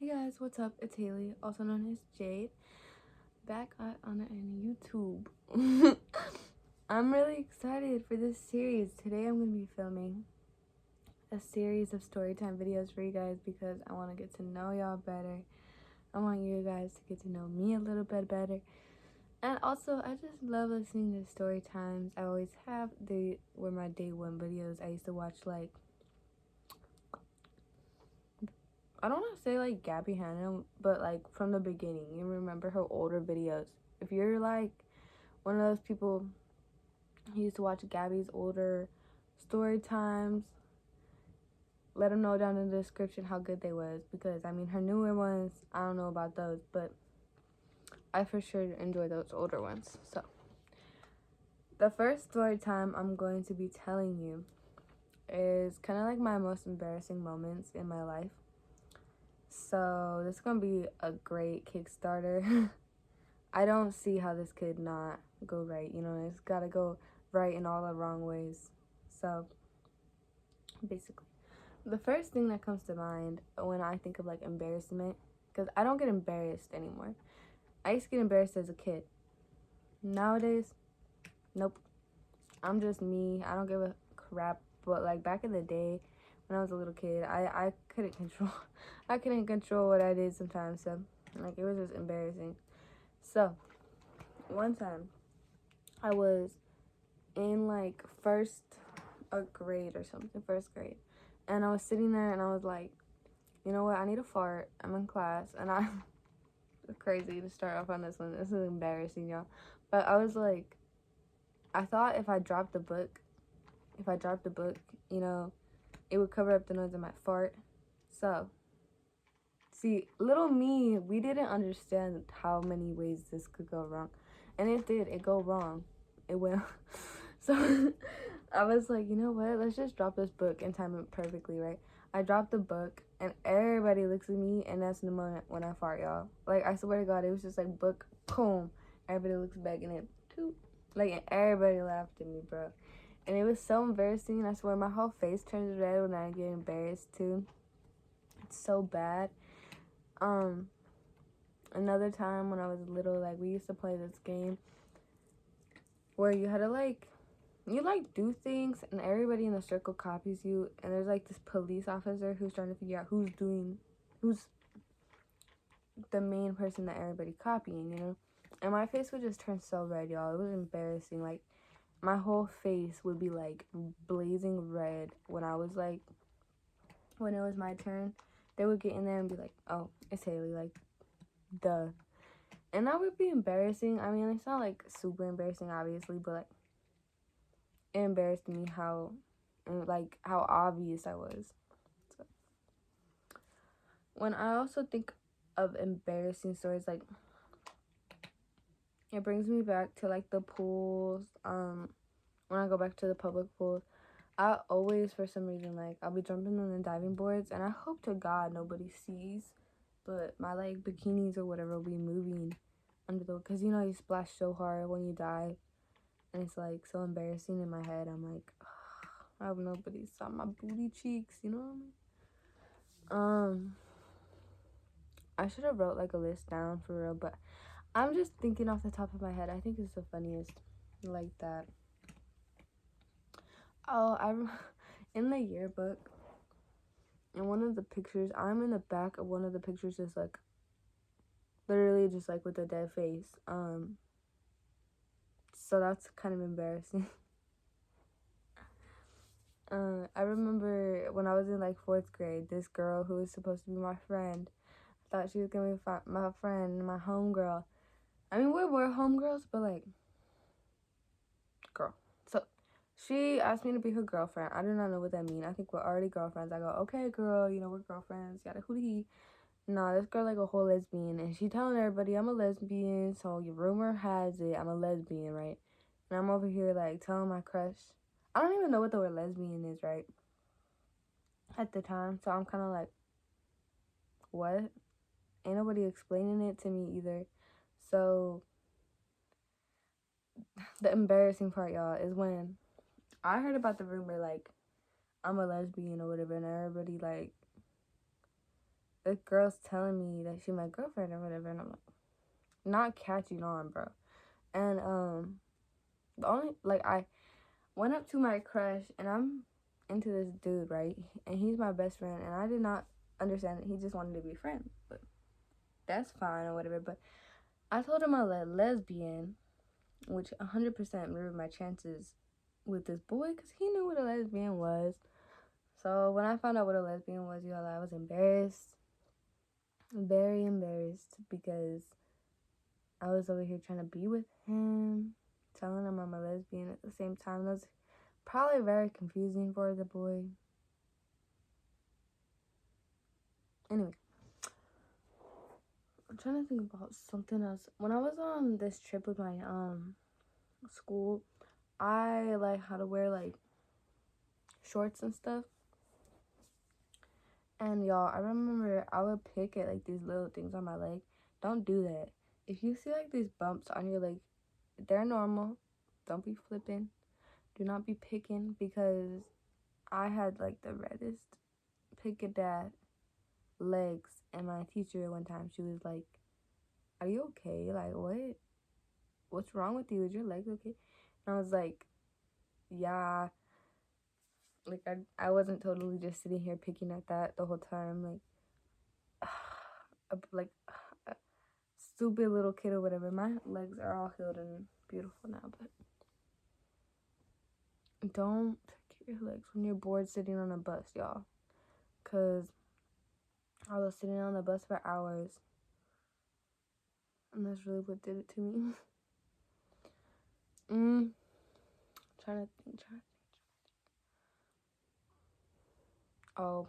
Hey guys, what's up? It's Haley, also known as Jade, back on YouTube. I'm really excited for this series. Today I'm going to be filming a series of storytime videos for you guys because I want to get to know y'all better. I want you guys to get to know me a little bit better. And also, I just love listening to story times. I always have. They were my day one videos. I used to watch, like, I don't want to say like Gabby Hanna, but like from the beginning. You remember her older videos. If you're like one of those people who used to watch Gabby's older story times, let them know down in the description how good they was. Because, I mean, her newer ones, I don't know about those, but I for sure enjoy those older ones. So, the first story time I'm going to be telling you is kind of like my most embarrassing moments in my life. So, this is going to be a great Kickstarter. I don't see how this could not go right. You know, it's got to go right in all the wrong ways. So, basically, the first thing that comes to mind when I think of like embarrassment, because I don't get embarrassed anymore. I used to get embarrassed as a kid. Nowadays, nope. I'm just me. I don't give a crap. But like back in the day, when I was a little kid, I couldn't control. I couldn't control what I did sometimes. So like it was just embarrassing. So one time, I was in like first grade or something, first grade, and I was sitting there and I was like, you know what? I need a fart. I'm in class, and I'm crazy to start off on this one. This is embarrassing, y'all. But I was like, I thought if I dropped the book, you know, it would cover up the noise of my fart. So, see, little me, we didn't understand how many ways this could go wrong. And it did. It go wrong. It went. So, I was like, you know what? Let's just drop this book and time it perfectly, right? I dropped the book, and everybody looks at me, and that's the moment when I fart, y'all. Like, I swear to God, it was just like, book, boom. Everybody looks back, and it, toot. Like, and everybody laughed at me, bro. And it was so embarrassing. I swear, my whole face turns red when I get embarrassed, too. It's so bad. Another time when I was little, like, we used to play this game where you had to, like, you like do things and everybody in the circle copies you, and there's like this police officer who's trying to figure out who's the main person that everybody copying, you know. And my face would just turn so red, y'all. It was embarrassing. Like my whole face would be like blazing red when I was like, when it was my turn. They would get in there and be like, oh, it's Haley, like, duh. And that would be embarrassing. I mean, it's not like super embarrassing, obviously, but like it embarrassed me how obvious I was. So, when I also think of embarrassing stories, like it brings me back to like the pools. When I go back to the public pools, I always, for some reason, like I'll be jumping on the diving boards, and I hope to God nobody sees, but my like bikinis or whatever will be moving under the, because you know you splash so hard when you dive, and it's like so embarrassing in my head. I'm like, I hope nobody saw my booty cheeks, you know what I mean? I should have wrote like a list down for real, but I'm just thinking off the top of my head. I think it's the funniest, like that. Oh, I'm in the yearbook. In one of the pictures, I'm in the back of one of the pictures, just like literally just like with a dead face. So that's kind of embarrassing. I remember when I was in like fourth grade, this girl who was supposed to be my friend, thought she was gonna be my friend, my homegirl. I mean, we were homegirls, but like, girl. So she asked me to be her girlfriend. I do not know what that means. I think we're already girlfriends. I go, okay, girl, you know, we're girlfriends. Yada hootie. Nah, this girl like a whole lesbian, and she telling everybody I'm a lesbian. So your rumor has it I'm a lesbian, right? And I'm over here like telling my crush. I don't even know what the word lesbian is, right? At the time, so I'm kind of like, what? Ain't nobody explaining it to me either. So the embarrassing part, y'all, is when I heard about the rumor, like, I'm a lesbian or whatever, and everybody, like, the girl's telling me that she's my girlfriend or whatever, and I'm like, not catching on, bro. And the only like I went up to my crush, and I'm into this dude, right? And he's my best friend, and I did not understand that he just wanted to be friends, but that's fine or whatever. But I told him I'm a lesbian, which 100% ruined my chances with this boy because he knew what a lesbian was. So when I found out what a lesbian was, y'all, I was embarrassed, very embarrassed, because I was over here trying to be with him, telling him I'm a lesbian at the same time. That was probably very confusing for the boy. Anyway, I'm trying to think about something else. When I was on this trip with my school, I like how to wear like shorts and stuff. And y'all, I remember I would pick at like these little things on my leg. Don't do that. If you see like these bumps on your leg, they're normal. Don't be flipping. Do not be picking, because I had like the reddest pick at that legs. And my teacher one time, she was like, "Are you okay? Like what? What's wrong with you? Is your leg okay?" And I was like, "Yeah." Like I wasn't totally just sitting here picking at that the whole time. Like a stupid little kid or whatever. My legs are all healed and beautiful now, but don't pick your legs when you're bored sitting on a bus, y'all. Cause I was sitting on the bus for hours, and that's really what did it to me. Trying to think. Oh,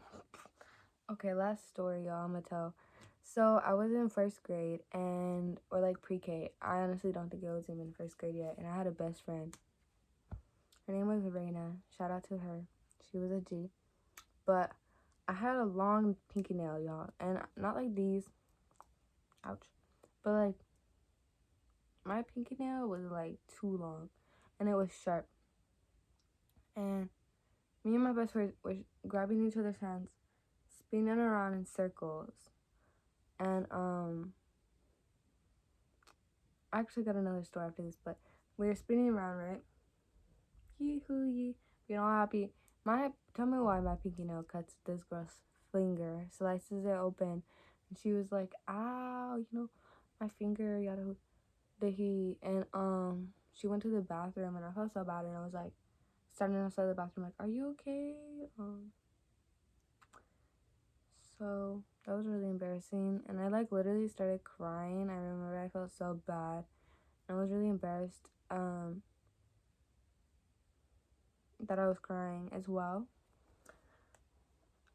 okay. Last story, y'all. I'm gonna tell. So I was in first grade or like pre-K. I honestly don't think I was even in first grade yet, and I had a best friend. Her name was Raina. Shout out to her. She was a G. But I had a long pinky nail, y'all. And not like these. Ouch. But like, my pinky nail was like too long. And it was sharp. And me and my best friend were grabbing each other's hands, spinning around in circles. And I actually got another story after this, but we were spinning around, right? Yee-hoo, yee. Being all happy. Tell me why my pinky nail cuts this girl's finger, slices it open, and she was like, "Ow, my finger, yada." And she went to the bathroom, and I felt so bad, and I was like, standing outside the bathroom, like, "Are you okay?" So that was really embarrassing, and I like literally started crying. I remember I felt so bad. I was really embarrassed. That I was crying as well.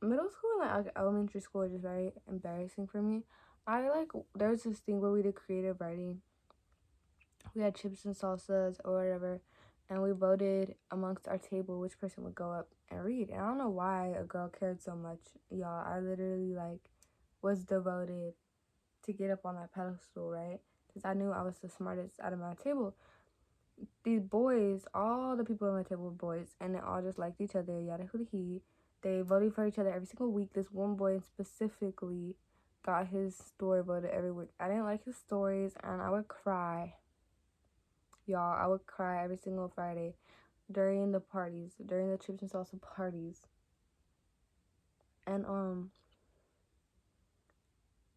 Middle school and like elementary school are just very embarrassing for me. There was this thing where we did creative writing. We had chips and salsas or whatever, and we voted amongst our table which person would go up and read. And I don't know why a girl cared so much, y'all. I literally was devoted to get up on that pedestal, right? Because I knew I was the smartest out of my table. These boys, all the people at my table were boys, and they all just liked each other, yada hoo he. They voted for each other every single week. This one boy specifically got his story voted every week. I didn't like his stories, and I would cry. Y'all, I would cry every single Friday during the parties, during the chips and salsa parties. And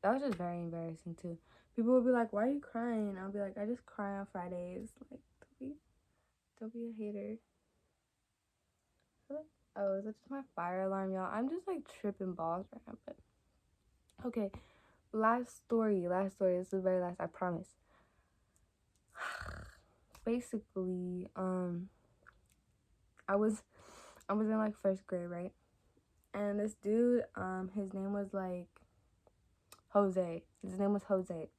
that was just very embarrassing too. People would be like, "Why are you crying?" I'll be like, "I just cry on Fridays." Like, don't be a hater. Oh, is that just my fire alarm, y'all? I'm just like tripping balls right now, but okay. Last story. This is the very last, I promise. Basically, I was in like first grade, right? And this dude, his name was like Jose. His name was Jose.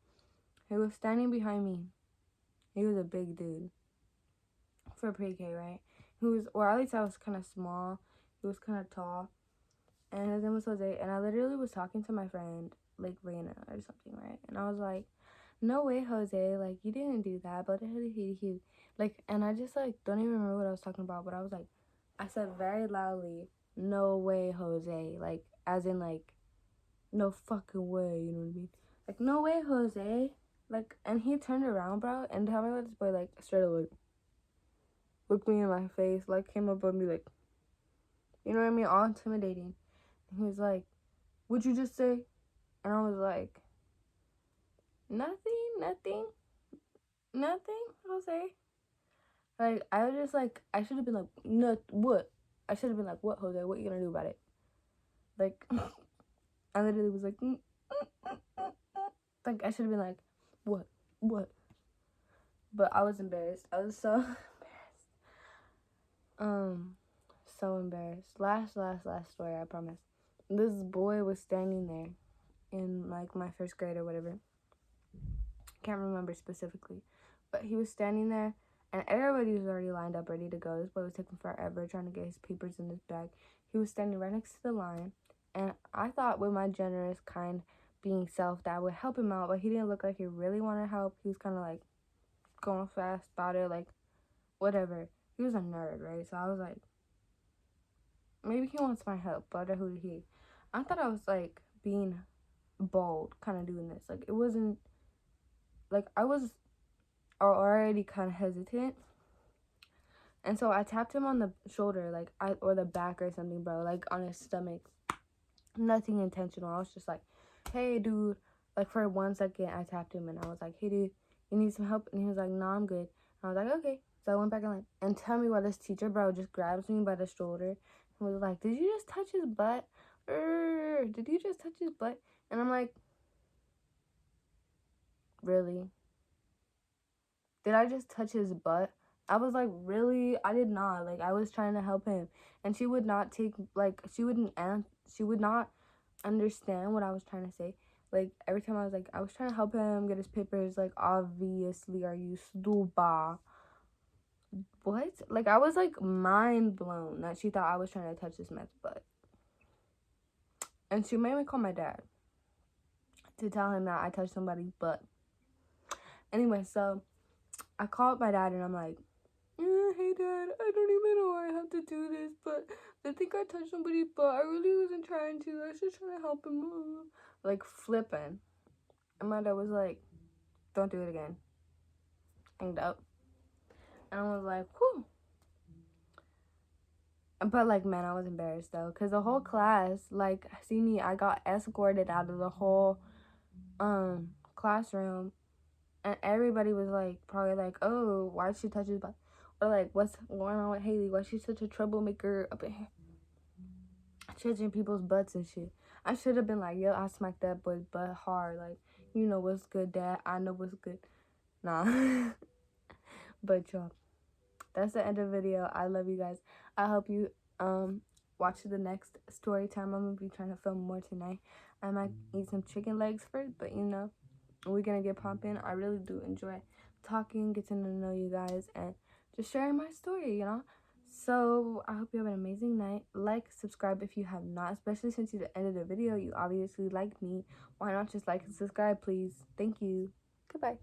He was standing behind me. He was a big dude for pre-K, right? Or at least I was kind of small. He was kind of tall. And his name was Jose. And I literally was talking to my friend, like Raina or something, right? And I was like, "No way, Jose. Like, you didn't do that." But like, and I just like don't even remember what I was talking about. But I was like, I said very loudly, "No way, Jose." Like, as in like no fucking way, you know what I mean? Like, no way, Jose. Like, and he turned around, bro, and tell me what this boy, like, straight away, like, looked me in my face, like, came up on me, like, you know what I mean? All intimidating. And he was like, what'd you just say? And I was like, nothing, Jose. Like, I was just like, I should have been like, no, what? I should have been like, what, Jose? What you gonna do about it? Like, I literally was like, like, I should have been like, what? But I was embarrassed. I was so embarrassed. So embarrassed. Last story, I promise. This boy was standing there in, like, my first grade or whatever. Can't remember specifically. But he was standing there, and everybody was already lined up, ready to go. This boy was taking forever trying to get his papers in his bag. He was standing right next to the line, and I thought with my generous, kind, being self that I would help him out, but he didn't look like he really wanted help. He was kind of, like, going fast about it, like, whatever. He was a nerd, right? So I was like, maybe he wants my help, but who did he? I thought I was, like, being bold, kind of doing this. Like, it wasn't, like, I was already kind of hesitant. And so I tapped him on the shoulder, like, or the back or something, bro, like, on his stomach. Nothing intentional. I was just like, hey, dude. Like, for 1 second, I tapped him, and I was like, hey, dude, you need some help? And he was like, no, I'm good. And I was like, okay. So I went back in line. And tell me why this teacher, bro, just grabs me by the shoulder and was like, did you just touch his butt? Did you just touch his butt? And I'm like, really? Did I just touch his butt? I was like, really? I did not. Like, I was trying to help him. And she would not take, like, she would not understand what I was trying to say. Like, every time I was like, I was trying to help him get his papers. Like, obviously, are you stupid? What? Like, I was, like, mind blown that she thought I was trying to touch this man's butt. And she made me call my dad to tell him that I touched somebody's butt. Anyway, so I called my dad, and I'm like, hey, Dad, I don't even know why I have to do this, but I think I touched somebody's butt. I really wasn't trying to. I was just trying to help him. Like, flipping. And my dad was like, don't do it again. Hanged up. And I was like, whew. But, like, man, I was embarrassed, though. Because the whole class, like, see me, I got escorted out of the whole classroom. And everybody was, like, probably like, oh, why'd she touch his butt? Or, like, what's going on with Haley? Why she's such a troublemaker up in here? Touching people's butts and shit. I should have been like, yo, I smacked that boy's butt hard. Like, you know what's good, Dad. I know what's good. Nah. But, y'all, that's the end of the video. I love you guys. I hope you watch the next story time. I'm going to be trying to film more tonight. I might eat some chicken legs first, but, you know, we're going to get pumping. I really do enjoy talking, getting to know you guys, and just sharing my story, you know. So I hope you have an amazing night. Like, subscribe if you have not, especially since you ended the video. You obviously like me. Why not just like and subscribe, please? Thank you. Goodbye.